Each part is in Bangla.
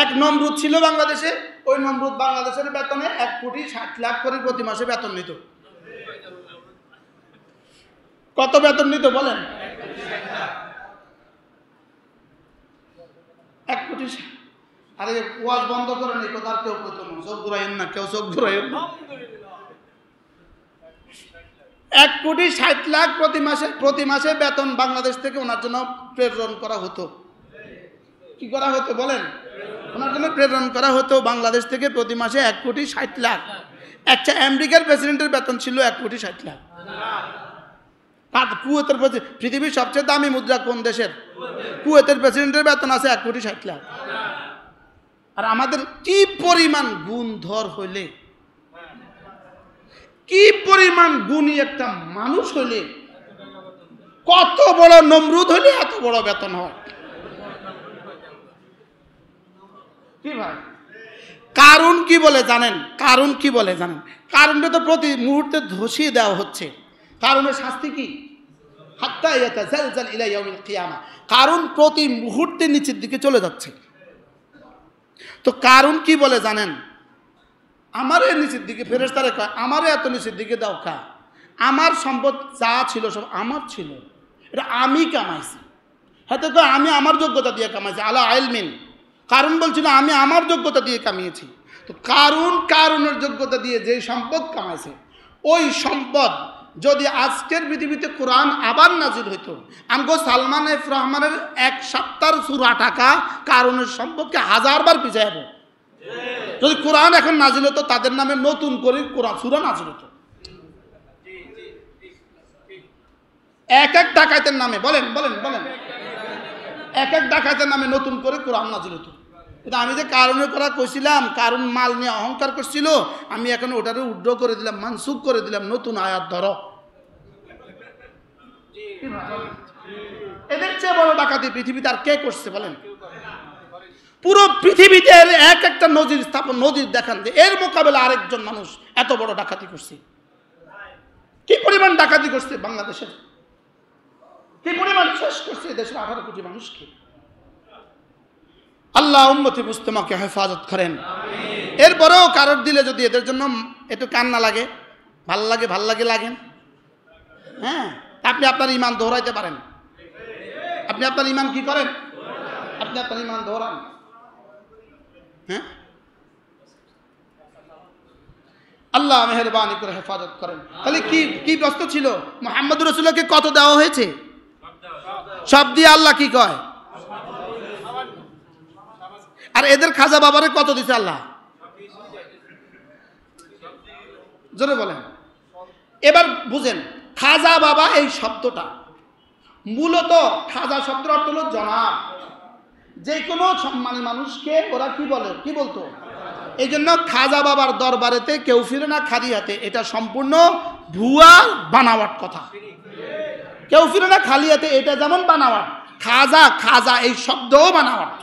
এক নমরুদ ছিল বাংলাদেশে, ওই নমরুদ বাংলাদেশের বেতনে 1,60,00,000 করে প্রতি মাসে বেতন নিত। কত বেতন নিত বলেন? 1,60,00,000। আরে ওয়াজ বন্ধ করে নেই, কোথাও কেউ প্রথম চোখ ঘুরাইন না, কেউ চোখ ঘুরাইন না। 1,60,00,000 প্রতি মাসে বেতন বাংলাদেশ থেকে ওনার জন্য প্রেরণ করা হতো। কি করা হতো বলেন? ওনার জন্য প্রেরণ করা হতো বাংলাদেশ থেকে প্রতি মাসে 1,60,00,000। একটা আমেরিকার প্রেসিডেন্টের বেতন ছিল 1,60,00,000। কুয়েতের পৃথিবীর সবচেয়ে দামি মুদ্রা কোন দেশের? কুয়েতের প্রেসিডেন্টের বেতন আছে 1,60,00,000। আর আমাদের কি পরিমাণ গুণধর হইলে, কি পরিমাণ গুণী একটা মানুষ হইলে, কত বড় নমরুদ হইলে এত বড় বেতন হয়। কি ভাই, কারণ কি বলে জানেন? কারণ কি বলে জানেন? কারণটা তো প্রতি মুহূর্তে ধসিয়ে দেওয়া হচ্ছে। কারণের শাস্তি কি? হাত্তা ইয়াতাজালজাল ইলা ইয়াউমিল কিয়ামা। কারণ প্রতি মুহূর্তে নিচের দিকে চলে যাচ্ছে। তো কারণ কি বলে জানেন? আমারে নিচের দিকে, ফেরেশতারা কয় আমারে এত নিচের দিকে দাও কা, আমার সম্পদ যা ছিল সব আমার ছিল, এটা আমি কামাইছি। হাতে কয় আমি আমার যোগ্যতা দিয়ে কামাইছি, আলা ইলমিন। কারণ বলছিল আমি আমার যোগ্যতা দিয়ে কামিয়েছি। তো কারণের যোগ্যতা দিয়ে যে সম্পদ কামাইছে, ওই সম্পদ যদি আজকের পৃথিবীতে কোরআন আবার নাজিল হইতো, আমগো সালমান এফ রহমানের 1 সপ্তাহের সূরা টাকা কারণের সম্পদকে 1000 বার পিছাইব। যদি কোরআন এখন নাজিল হতো, তাদের নামে নতুন করে কোরআন সূরা নাজিল হতো। এক এক ডাকাতের নামে, বলেন বলেন বলেন, এক এক ডাকাতের নামে নতুন করে কোরআন নাজিল হতো। কিন্তু আমি যে কারণের কথা কইছিলাম, কারণ মাল নিয়ে অহংকার করছিল, আমি এখন ওটারে উড্র করে দিলাম, মানসুখ করে দিলাম, নতুন আয়াত ধরো। এদের চেয়ে বড় ডাকাতি পৃথিবীতে আর কে করছে বলেন? পুরো পৃথিবীতে এক একটা নজির স্থাপন, নজির দেখান যে এর মোকাবেলা আরেকজন মানুষ এত বড় ডাকাতি করছে। কি পরিমাণ ডাকাতি করছে বাংলাদেশের, কি পরিমাণ শেষ করছে দেশের 18 কোটি মানুষকে। আল্লাহ উম্মতে মুসলিমাকে হেফাজত করেন। এরপরেও কারোর দিলে যদি এদের জন্য একটু কান্না লাগে, ভাল লাগে, ভাল লাগে লাগেন, হ্যাঁ, আপনি আপনার ইমান দোহরাইতে পারেন। আপনি আপনার ইমান কি করেন? আপনি আপনার ইমান দোহরান। হ্যাঁ, আল্লাহ মেহেরবানি করে হেফাজত করেন। তাহলে কি কি প্রশ্ন ছিল? মুহাম্মদ রাসূলুল্লাহকে কত দেওয়া হয়েছে? সব দিয়ে আল্লাহ কি কয়? আর এদের খাজা বাবারে কত দিছে আল্লাহ? জোরে বলেন। এবার বুঝেন, খাজা বাবা এই শব্দটা মূলত, খাজা শব্দের অর্থ হলো জনাব। যে কোনো সম্মানী মানুষকে ওরা কি বলে, কি বলতো? এই জন্য খাজা বাবার দরবারেতে কেউ ফিরে না খালি হাতে, এটা সম্পূর্ণ ভুয়া বানাওয়াট কথা। কেউ ফিরে না খালি হাতে, এটা যেমন বানাওয়াট, খাজা খাজা এই শব্দও বানাওয়াট।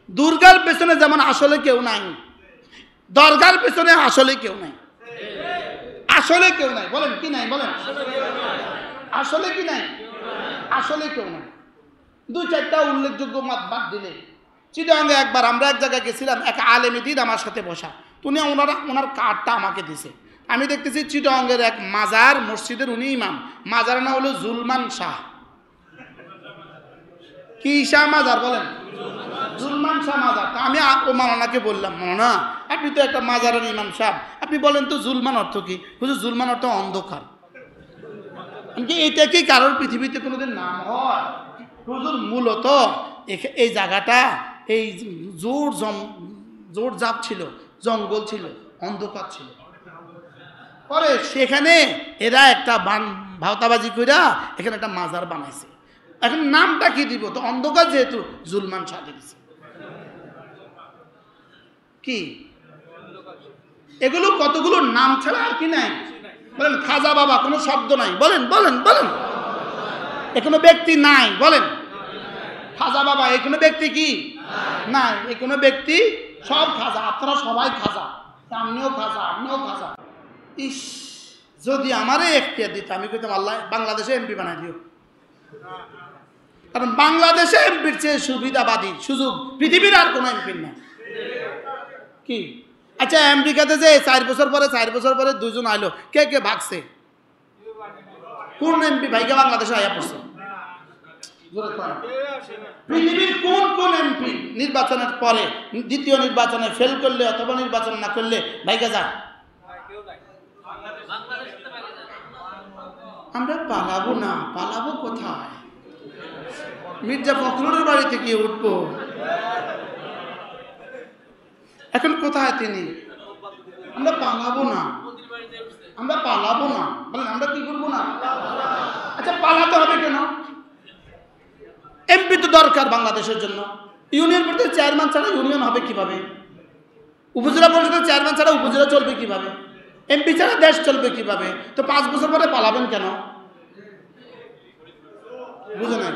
দুর্গার পেছনে যেমন আসলে কেউ নাই, দরগার পেছনে আসলে কেউ নাই। আসলে কেউ নাই, বলেন কি নাই? বলেন আসলে কি নাই? আসলে কেউ নাই। 2-4টা উল্লেখযোগ্য মত বাদ দিলে, চিটাগাঙ্গে একবার আমরা এক জায়গায় গেছিলাম, এক আলেমী দিন আমার সাথে বসা, উনি ওনার কার্ডটা আমাকে দিছে। আমি দেখতেছি চিটাগাঙ্গের এক মাজার মসজিদের উনি ইমাম, মাজারের নাম হলো জুলমান শাহ। কি শাহ মাজার বলেন? জুলমান শাহ মাজার। তা আমি ও মাওলানাকে বললাম, মাওলানা আপনি তো একটা মাজারের ইমাম সাহেব, আপনি বলেন তো জুলমান অর্থ কি? হুজুর জুলমান অর্থ অন্ধকার। এটা কি কারোর পৃথিবীতে কোনোদিন নাম হয়? হুজুর মূলত এই জায়গাটা এই জোর জাপ ছিল, জঙ্গল ছিল, অন্ধকার ছিল। পরে সেখানে এরা একটা ভাওতাবাজি কইরা এখানে একটা মাজার বানাইছে। এখন নামটা কি দিব? তো অন্ধকার যেহেতু জুলমান শাহ দিয়েছে। কি এগুলো কতগুলো নাম ছাড়া আর কি নাই? বলেন খাজা বাবা কোনো শব্দ নাই, বলেন বলেন বলেন। এ কোনো ব্যক্তি নাই, বলেন খাজা বাবা এ কোনো ব্যক্তি কি নাই, এ কোনো ব্যক্তি, সব খাজা। আপনারা সবাই খাজা, আপনিও খাজা, আপনিও খাজা। ইস, যদি আমারে এখতিয়ার দিত আমি কইতাম আল্লাহ বাংলাদেশে এমপি বানাই দিও। কারণ বাংলাদেশে এমপির চেয়ে সুবিধাবাদী সুযোগ পৃথিবীর আর কোনো এমপির না। কি আচ্ছা, আমেরিকাতে যে 4 বছর পরে 2 জন আইলো, কে কে ভাগছে? কোন এমপি ভাইকে বাংলাদেশে আয়া পড়ছে? পৃথিবীর কোন কোন এমপি নির্বাচনের পরে দ্বিতীয় নির্বাচনে ফেল করলে অথবা নির্বাচন না করলে ভাইকে যায়? আমরা পালাবো না, পালাবো কোথায়? মির্জা ফখরুলের বাড়িতে গিয়ে উঠবো? এখন কোথায় তিনি? আমরা পালাবো না, আমরা পালাবো না। বলেন আমরা কি করবো না? আচ্ছা, পালাতে হবে কেন? এমপি তো দরকার বাংলাদেশের জন্য। ইউনিয়ন পরিষদের চেয়ারম্যান ছাড়া ইউনিয়ন হবে কিভাবে? উপজেলা পরিষদের চেয়ারম্যান ছাড়া উপজেলা চলবে কিভাবে? এমপি ছাড়া দেশ চলবে কিভাবে? তো 5 বছর পরে পালাবেন কেন? বুঝে নাই?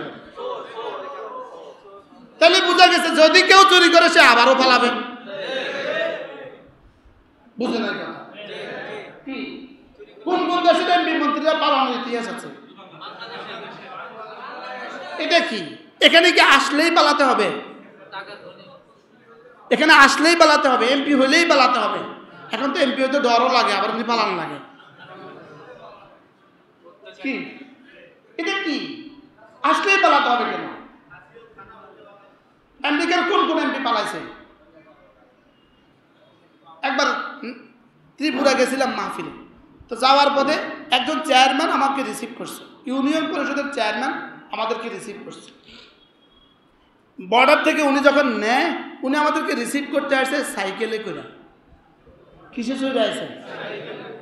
তাহলে বোঝা গেছে যদি কেউ চুরি করে সে আবারও পালাবে। বুঝে নাই কথা? কোন কোন দেশের এমপি মন্ত্রীরা পালানোর ইতিহাস আছে? এটা কি? এখানে কি আসলেই পালাতে হবে? এখানে আসলেই পালাতে হবে? এমপি হইলেই পালাতে হবে? এখন তো এমপি হইতে ডরও লাগে, আবার পালানো লাগে। কি এটা কি? আসলেই পালাতে হবে কেন? আমেরিকার কোন কোন এমপি পালাইছে? একবার ত্রিপুরা গেছিলাম মাহফিলে, তো যাওয়ার পথে একজন চেয়ারম্যান আমাকে রিসিভ করছে, ইউনিয়ন পরিষদের চেয়ারম্যান আমাদেরকে রিসিভ করছে। বর্ডার থেকে উনি যখন নেয়, উনি আমাদেরকে রিসিভ করতে আসছে সাইকেলে করে। কিসে চলে আসছে?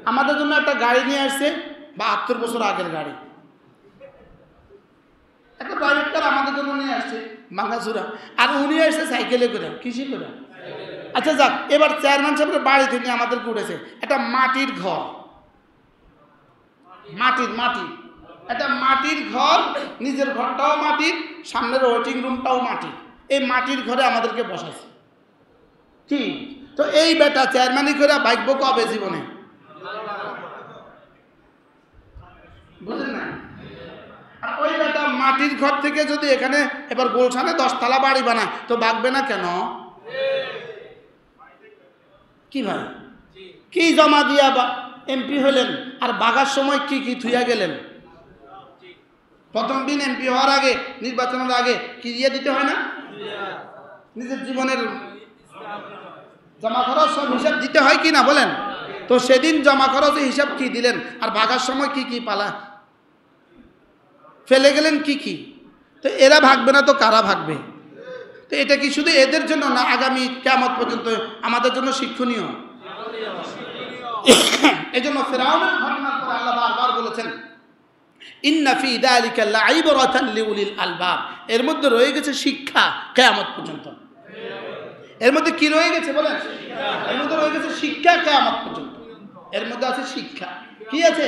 আমাদের জন্য একটা গাড়ি নিয়ে আসছে, 72 বছর আগের গাড়ি, একটা প্রাইভেট কার আমাদের জন্য নিয়ে আসছে ভাঙাচুরা, আর উনি আসছে সাইকেলে করে। কিসে করে? আচ্ছা যাক, এবার চেয়ারম্যান সাহেবের বাড়ি থেকে আমাদেরকে উঠেছে একটা মাটির ঘর, একটা মাটির ঘর, নিজের ঘরটাও মাটির, সামনের ওয়েটিং রুমটাও মাটির। এই মাটির ঘরে আমাদেরকে বসাইছে। কি তো এই বেটা চেয়ারম্যানই করে ভাগ্য কবে জীবনে? বুঝলেন না? আর ওই বেটা মাটির ঘর থেকে যদি এখানে এবার গুলশানে 10 তলা বাড়ি বানায়, তো ভাগবে না কেন? কি ভাই, কি জমা দিয়া এমপি হলেন, আর বাগার সময় কি কি থুইয়া গেলেন? প্রথম দিন এমপি হওয়ার আগে, নির্বাচনের আগে কি দিয়ে দিতে হয় না? নিজের জীবনের জমা খরচ সব হিসাব দিতে হয় কি না বলেন? তো সেদিন জমা খরচের হিসাব কি দিলেন, আর বাগার সময় কি কি পালা ফেলে গেলেন কি কি? তো এরা ভাগবে না তো কারা ভাগবে? তো এটা কি শুধু এদের জন্য না, আগামী কিয়ামত পর্যন্ত আমাদের জন্য শিক্ষণীয়? এই জন্য ফিরআউনের ঘটনার পর আল্লাহ বারবার বলেছেন ইন্না ফি যালিকা লাইবরাতান লিউলিল আলবাব, এর মধ্যে রয়ে গেছে শিক্ষা কিয়ামত পর্যন্ত। এর মধ্যে কি রয়ে গেছে বলেন? এর মধ্যে রয়ে গেছে শিক্ষা কিয়ামত পর্যন্ত। এর মধ্যে আছে শিক্ষা। কি আছে?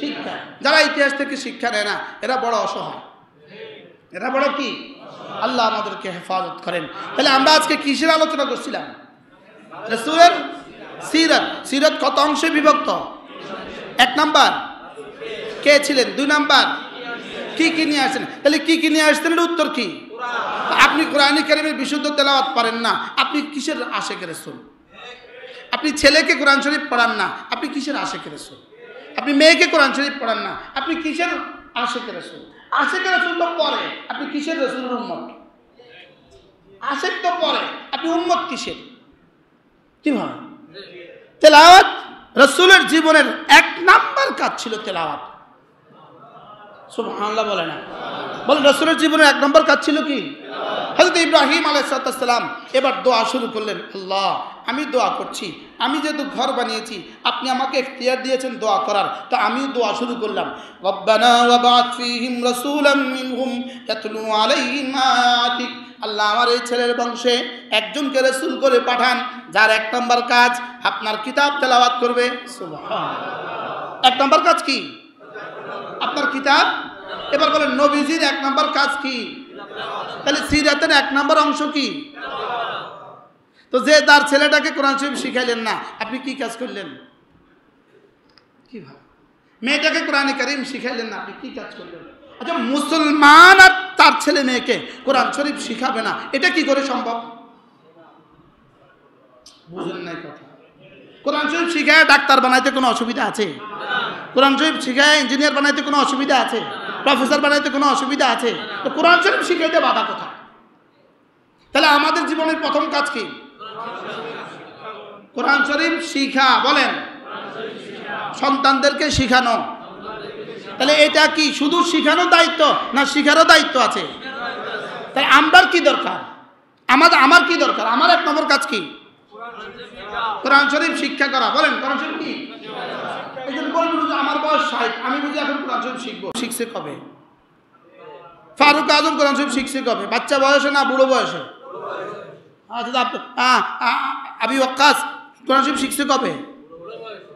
শিক্ষা। যারা ইতিহাস থেকে শিক্ষা নেয় না, এরা বড় অসহায়, এরা বড় কি? আল্লাহ আমাদেরকে হেফাজত করেন। তাহলে আমরা আজকে কিসের আলোচনা করছিলাম? রাসূলের সিরাত। সিরাত কত অংশে বিভক্ত? 1 নাম্বার কে ছিলেন, 2 নাম্বার কি কি নিয়ে আসছেন। তাহলে কি কি নিয়ে আসছেন এর উত্তর কি? আপনি কোরআনে কারীমের বিশুদ্ধ তেলাওয়াত পারেন না, আপনি কিসের আশিক রাসূল? আপনি ছেলেকে কোরআন শরীফ পড়ান না, আপনি কিসের আশিক রাসূল? আপনি মেয়েকে কোরআন শরীফ পড়ান না, আপনি কিসের আশিক রাসূল? আশিক রাসূল তো পড়ে, আপনি কিসের রাসূলের উম্মত? আশিক তো পড়ে, আপনি উম্মত কিসের? কি ভাই? তেলাওয়াত রাসূলের জীবনের 1 নাম্বার কাজ ছিল তেলাওয়াত। সুবহানাল্লাহ বলে না? বলে রাসূলের জীবনের 1 নাম্বার কাজ ছিল কি? হযরত ইব্রাহিম আলাইহিস সালাম এবার দোয়া শুরু করলেন, আল্লাহ আমি দোয়া করছি, আমি যেহেতু ঘর বানিয়েছি, আপনি আমাকে ইখতিয়ার দিয়েছেন দোয়া করার, তো আমি দোয়া শুরু করলাম। রব্বানা ওয়াবআথ ফীহিম রাসূলাম মিনহুম ইয়াতলু আলাইহিম আয়াতিক, আল্লাহ আমার এই ছেলের বংশে একজনকে রাসূল করে পাঠান, যার 1 নাম্বার কাজ আপনার কিতাব তেলাওয়াত করবে। সুবহানাল্লাহ। 1 নাম্বার কাজ কি? আপনার কিতাব। এবার বলেন নবীজির 1 নাম্বার কাজ কি? তাহলে সিরাতের 1 নাম্বার অংশ কি? তো যে তার ছেলেটাকে কোরআন শরীফ শিখাইলেন না, আপনি কি কাজ করলেন? কি ভাই? মেয়েটাকে কোরআনে কারীম শিখাইলেন না, আপনি কি কাজ করলেন? আচ্ছা, মুসলমান আর তার ছেলে মেয়েকে কোরআন শরীফ শিখাবে না, এটা কি করে সম্ভব? বুঝেন নাই কথা। কোরআন শরীফ শিখায় ডাক্তার বানাইতে কোনো অসুবিধা আছে? কোরআন শরীফ শিখায় ইঞ্জিনিয়ার বানাইতে কোনো অসুবিধা আছে? প্রফেসর বানাইতে কোনো অসুবিধা আছে? তো কোরআন শরীফ শিখাইতে বাধা কোথায়? তাহলে আমাদের জীবনের প্রথম কাজ কি? কোরআন শরীফ শিখা। বলেন, সন্তানদেরকে শিখানো। তাহলে এটা কি শুধু শিখানো দায়িত্ব, না শিখারও দায়িত্ব আছে? তাই আমার কি দরকার? আমার কি দরকার? আমার 1 নম্বর কাজ কি? কোরআন শরীফ শিক্ষা করা। বলেন, কোরআন শরীফ কি? এই জন্য বলবো যে আমার বয়স 60, আমি বুঝি এখন কোরআন শরীফ শিখবো। শিখছে কবে? ফারুক আজম কোরআন শরীফ শিখছে কবে? বাচ্চা বয়সে না বুড়ো বয়সে? আচ্ছা, আবি ওয়াক্কাস কোরআন শরীফ শিখছে কবে?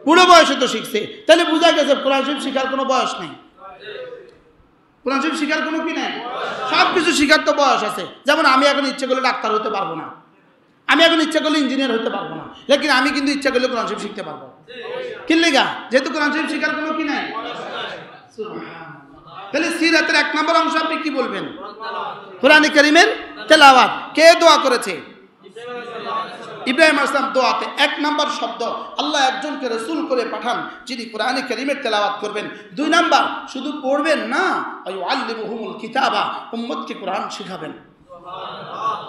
বুড়ো বয়সে তো শিখছে। তাহলে বোঝা গেছে কোরআন শরীফ শিখার কোনো বয়স নেই। কোরআন শরীফ শিখার কোনো কি নেই? সব কিছু শিখার তো বয়স আছে। যেমন আমি এখন ইচ্ছে করলে ডাক্তার হতে পারবো না, আমি এখন ইচ্ছা করলে ইঞ্জিনিয়ার হতে পারবো না, লেকিন আমি কিন্তু ইচ্ছা করলে কোরআন শরীফ শিখতে পারবো। কি লেগা? যেহেতু কোরআন শরীফ শিখার কোনো কি নাই। তাহলে সিরাতের 1 নম্বর অংশ আপনি কি বলবেন? কোরআন কারীমের তেলাওয়াত। কে দোয়া করেছে? ইব্রাহিম আলাইহিস সালাম দোয়াতে 1 নম্বর শব্দ, আল্লাহ একজনকে রাসূল করে পাঠান যিনি কোরআন কারীমের তেলাওয়াত করবেন। 2 নম্বর, শুধু পড়বেন না, আল্লিমুহুমুল কিতাবা, উম্মতকে কোরআন শিখাবেন।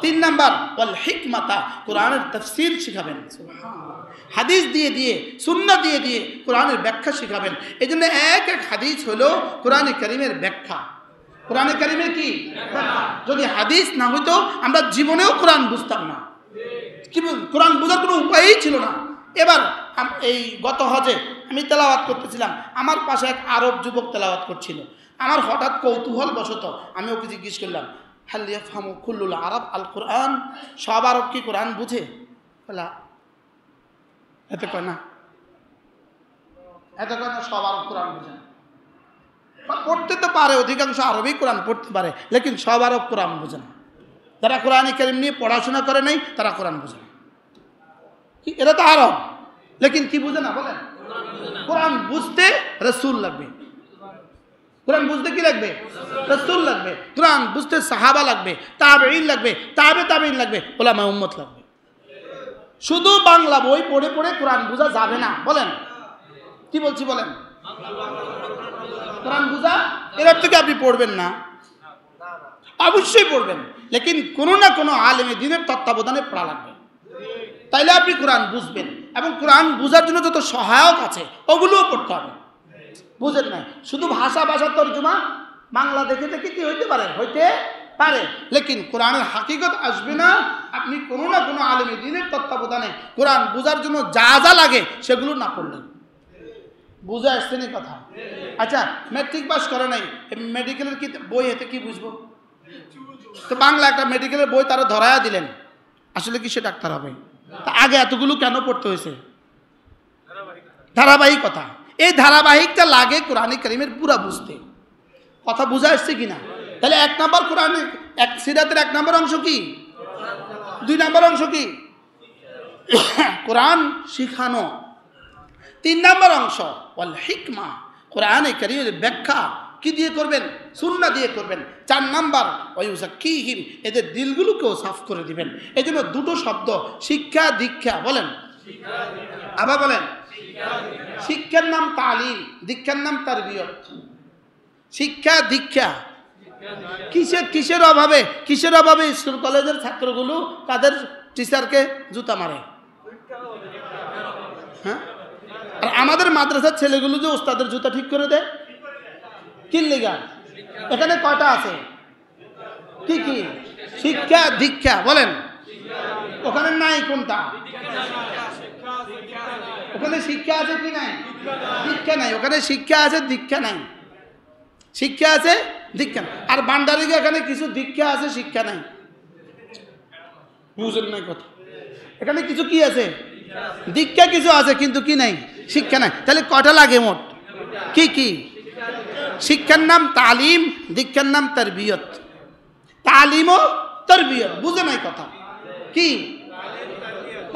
3 নম্বর, ওয়াল হিকমাতা, কোরআনের তাফসীর শিখাবেন। সুবহানাল্লাহ। হাদিস দিয়ে দিয়ে, সুন্নাহ দিয়ে দিয়ে কোরআনের ব্যাখ্যা শিখাবেন। এজন্য এক হাদিস হলো কোরআন কারীমের ব্যাখ্যা। কোরআন কারীমের কি ব্যাখ্যা? যদি হাদিস না হইতো আমরা জীবনেও কোরআন বুঝতাম না। কি কোরআন বোঝার কোনো উপায়ই ছিল না। এবার এই গত হজে আমি তেলাওয়াত করতেছিলাম, আমার পাশে এক আরব যুবক তেলাওয়াত করছিল। আমার হঠাৎ কৌতূহল বশত আমি ওকে জিজ্ঞেস করলাম, হাল ইয়াফহামু কুল্লুল আরব আল কোরআন? সব আরব কি কোরআন বুঝে? বলা এত কয় না, সব আরব কোরআন বুঝে না। পড়তে তো পারে, অধিকাংশ আরবই কোরআন পড়তে পারে, লেকিন সব আরব কোরআন বুঝে না। যারা কোরআন কারীম নিয়ে পড়াশোনা করে নাই তারা কোরআন বুঝে না। কি এরা তো আরব, লেকিন কি বুঝে না? বলেন, কোরআন বুঝতে রাসূল লাগবে। কোরআন বুঝতে কি লাগবে? রাসূল লাগবে। কোরআন বুঝতে সাহাবা লাগবে, তাবেঈন লাগবে, তাবেঈন লাগবে, উলামা উম্মত লাগবে। শুধু বাংলা বই পড়ে পড়ে কোরআন বোঝা যাবে না। বলেন, কি বলছি বলেন? কোরআন বোঝা এর অর্থ কি আপনি পড়বেন না? অবশ্যই পড়বেন, লেকিন কোনো না কোনো আলেমে দ্বীনের তত্ত্বাবধানে পড়া লাগবে, তাইলে আপনি কোরআন বুঝবেন। এবং কোরআন বোঝার জন্য যত সহায়ক আছে ওগুলোও পড়তে হবে। বুঝেন না, শুধু ভাষার তর্জমা বাংলা দেখে দেখে কি হইতে পারে, লেকিন কোরআনের হাকিকত আসবে না আপনি কোনো না কোনো আলেমে দ্বীনের তত্ত্বাবধানে কোরআন বোঝার জন্য যা যা লাগে সেগুলো না পড়লেন। বুঝে আসছে না কথা? আচ্ছা, ম্যাট্রিক পাস করে নাই, মেডিকেলের কি বই এতে কি বুঝবো? তো বাংলা একটা মেডিকেলের বই তারা ধরায়া দিলেন, আসলে কি সে ডাক্তার হবে? তা আগে এতগুলো কেন পড়তে হয়েছে? ধারাবাহিকতা। এই ধারাবাহিকটা লাগে কোরআন কারীমের পুরা বুঝতে। কথা বুঝা আসছে কিনা? তাহলে 1 নম্বর কোরআন সিরাতের 1 নম্বর অংশ কি? 2 নম্বর অংশ কি? কোরআন শিখানো। 3 নম্বর অংশ ওয়াল হিকমা, কোরআন কারীমের ব্যাখ্যা কি দিয়ে করবেন? সুন্নাহ দিয়ে করবেন। 4 নম্বর ওয়ায়ুযাক্কিহিম, এদের দিলগুলোকেও সাফ করে দিবেন। এই জন্য 2টো শব্দ, শিক্ষা দীক্ষা। বলেন, আবার বলেন। শিক্ষার নাম তালিম, দীক্ষার নাম তারবিয়ত। শিক্ষা দীক্ষা কিসের অভাবে স্কুল কলেজের ছাত্রগুলো তাদের টিচারকে জুতা মারে? হ্যাঁ, আর আমাদের মাদ্রাসার ছেলেগুলো যে ওস্তাদের জুতা ঠিক করে দেয়, কি লেগা? এখানে কয়টা আছে? কি কি? শিক্ষা দীক্ষা। বলেন, ওখানে নাই কোনটা? ওখানে শিক্ষা আছে কি নাই? দীক্ষা নাই। ওখানে শিক্ষা আছে, দীক্ষা নাই। শিক্ষা আছে, দীক্ষা নাই। আর বান্দারিকে এখানে কিছু দীক্ষা আছে, শিক্ষা নাই। বুঝলেন না কথা? এখানে কিছু কি আছে? দীক্ষা কিছু আছে, কিন্তু কি নাই? শিক্ষা নাই। তাহলে কয়টা লাগে মোট? কি কি? শিক্ষার নাম তালিম, দীক্ষার নাম তারবিয়ত। তালিম ও তারবিয়ত, বুঝে নাই কথা? কি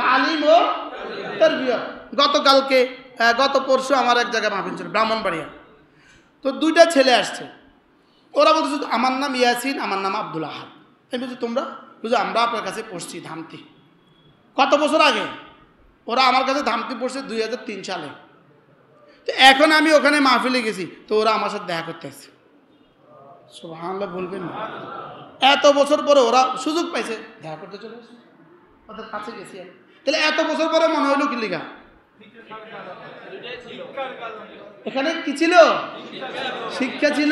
তালিম ও তারবিয়ত? গত পরশু আমার এক জায়গায় মাহফিল ছিল, ব্রাহ্মণবাড়িয়া। তো 2টা ছেলে আসছে, ওরা বলছে আমার নাম ইয়াসিন, আমার নাম আব্দুল আহাদ। আমি বলছি তোমরা বুঝো আমরা আপনার কাছে পড়ছি ধামতি। কত বছর আগে? ওরা আমার কাছে ধামতি পড়ছে 2003 সালে। তো এখন আমি ওখানে মাহফিলে গেছি, তো ওরা আমার সাথে দেখা করতে আসছে। সুবহানাল্লাহ বলবেন না? এত বছর পরে ওরা সুযোগ পাইছে, দেখা করতে চলে আসছে, ওদের কাছে গেছি আমি। তাহলে এত বছর পরে মনে হইলো কি লিগা? এখানে কি ছিল? শিক্ষা ছিল,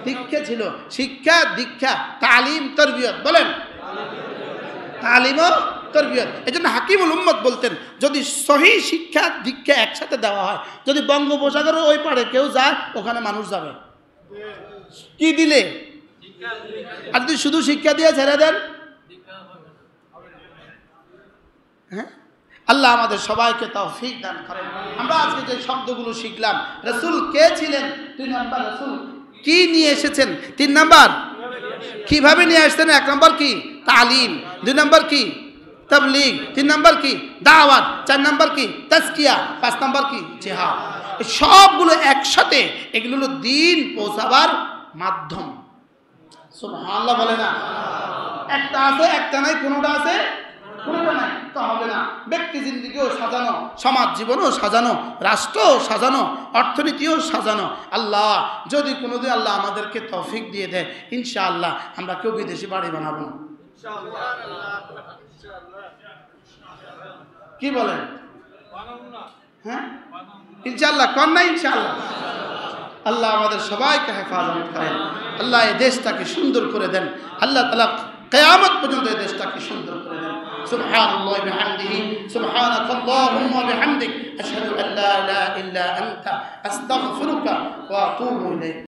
দীক্ষা ছিল। শিক্ষা, দীক্ষা, তালিম, তরবিয়ত। বলেন তালিম ও তরবিয়ত। এই জন্য হাকিমুল উম্মত বলতেন যদি সহি শিক্ষা দীক্ষা একসাথে দেওয়া হয়, যদি বঙ্গোপসাগরের ওই পারে কেউ যায়, ওখানে মানুষ যাবে কি দিলে? আর যদি শুধু শিক্ষা দিয়ে ছেড়ে দেন, হ্যাঁ? আল্লাহ আমাদের সবাইকে তৌফিক দান করেন। আমরা আজকে যে শব্দগুলো শিখলাম, রাসূল কে ছিলেন? 2 নাম্বার, রাসূল কি নিয়ে এসেছেন? 3 নাম্বার, কিভাবে নিয়ে আসছেন? 1 নাম্বার কি? তালিম। 2 নাম্বার কি? তাবলীগ। 3 নাম্বার কি? দাওয়াত। 4 নাম্বার কি? তাজকিয়া। 5 নাম্বার কি? জিহাদ। এই সবগুলো একসাথে, এগুলো হলো দ্বীন পৌঁছাবার মাধ্যম। সুবহানাল্লাহ বলে না? একটা আছে, একটা নাই, কোনোটা আছে, কোনোটা নাই, তো হবে না। ব্যক্তি জিন্দেগিও সাজানো, সমাজ জীবনও সাজানো, রাষ্ট্রও সাজানো, অর্থনীতিও সাজানো। আল্লাহ যদি কোনোদিন আল্লাহ আমাদেরকে তৌফিক দিয়ে দেয়, ইনশাআল্লাহ আমরা কেউ বিদেশি বাড়ি বানাবো না। কি বলেন? হ্যাঁ ইনশাআল্লাহ, কর না ইনশাআল্লাহ। আল্লাহ আমাদের সবাইকে হেফাজত করেন। আল্লাহ এই দেশটাকে সুন্দর করে দেন। আল্লাহ তাআলা কিয়ামত পর্যন্ত এই দেশটাকে সুন্দর করে দেন। সুবহানাল্লাহি ওয়া বিহামদিহি, সুবহানাকাল্লাহুম্মা ওয়া বিহামদিক, আশহাদু আল্লা ইলাহা ইল্লা আনতা, আস্তাগফিরুকা ওয়া আতুবু ইলাইক।